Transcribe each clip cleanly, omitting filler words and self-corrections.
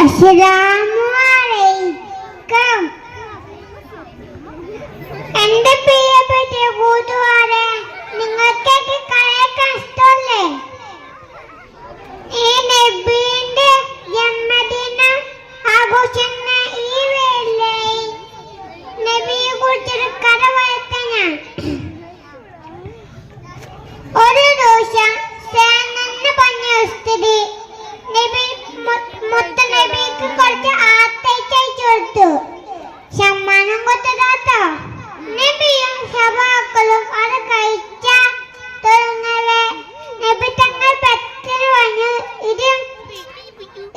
അസ്സലാമുഅലൈക്കും. എന്റെ പ്രിയപ്പെട്ട കൂട്ടുകാരെ, നിങ്ങൾക്കൊക്കെ കളിയാക്കാൻ ഇഷ്ടമല്ലേ? ഈ നബിയുടെ ജന്മദിനം ആഘോഷിക്കുന്ന ഈ വേളയിൽ നബിയെ കുറിച്ചൊരു കഥ പറയട്ടെ ഞാൻ. ഒരു ദിവസം സേനന്ന് പറഞ്ഞ സ്ഥിതി മുത്തനബിക്ക് കുറച്ച് ആത്തയച്ചു കൊടുത്തു. സമ്മാനം കൊടുത്തതാട്ടോ. നബിയും സഹാക്കളും അത് കഴിച്ച തുടങ്ങവേ നബി തങ്ങൾ പെട്ടെന്ന് പറഞ്ഞു,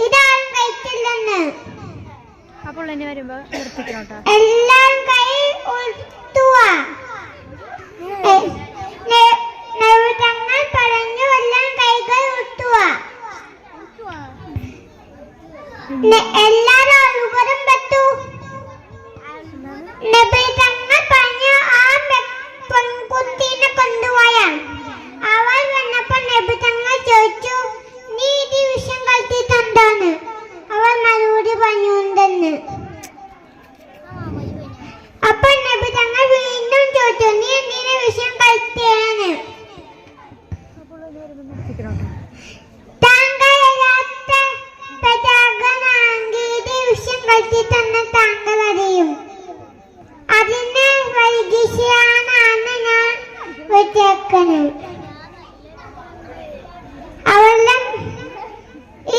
ഇതാരും കഴിച്ചില്ലെന്ന്. എല്ലാരും കൈ ഉയർത്തുക. നബി തങ്ങൾ പറഞ്ഞു, എല്ലാം കൈകൾ ഉയർത്തുക. എല്ലാരും അത്ഭുതം പെട്ടു. നബി തങ്ങൾ പറഞ്ഞു, ആ പെൺകുട്ടീനെ കൊണ്ടുപോയാൽ. അവൾ വന്നപ്പോ നബി തങ്ങൾ ചോദിച്ചു, നീ ഇത് വിഷം കളിച്ചിട്ടുണ്ടോന്ന്. അവൾ മറുപടി പറഞ്ഞുണ്ടെന്ന്. അപ്പൊ നബി തങ്ങൾ വീണ്ടും ചോദിച്ചു, നീ എന്തിനെ വിഷം കളിച്ചേന്ന്. താങ്കൾ അറിയും. അതിനെ വൈകിച്ചാണ് ഞാൻ വെച്ചേക്കുന്നത്. അവളുടെ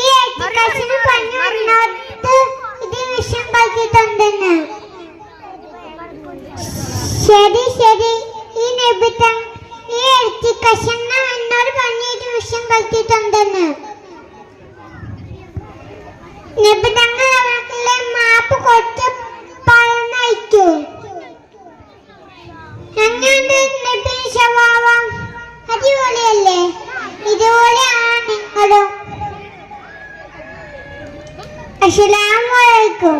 ഈ എഡ്യൂക്കേഷന് പറഞ്ഞു ഇത് വിഷം കളിച്ചിട്ടുണ്ടെന്ന്. ശരി ശരി, ഈ നബിത്തം ഈ എഡ്യൂക്കേഷൻ എന്നോട് പറഞ്ഞു ഇത് വിഷം കളിച്ചിട്ടുണ്ടെന്ന്. നബിതങ്ങൾ അവരുടെ മാപ്പ് കൊടുത്ത് പറഞ്ഞയച്ചു. അങ്ങനെ നബി സ്വഭാവം അടിപൊളിയല്ലേ? ഇതുപോലെയാണ് നിങ്ങളും. അസ്സലാമു അലൈക്കും.